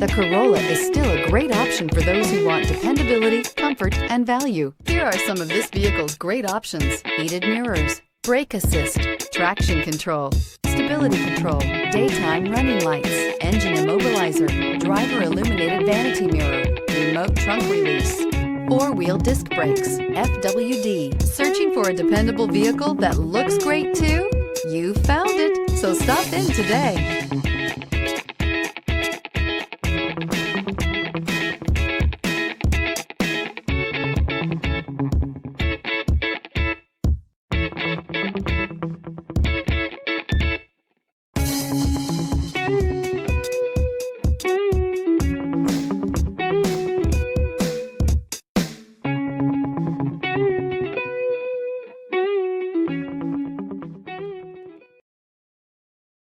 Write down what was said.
the Corolla is still a great option for those who want dependability, comfort, and value. Here are some of this vehicle's great options: heated mirrors, brake assist, traction control, stability control, daytime running lights, engine immobilizer, driver illuminated vanity mirror, remote trunk release, four-wheel disc brakes, FWD. Searching for a dependable vehicle that looks great too? You found it, so stop in today.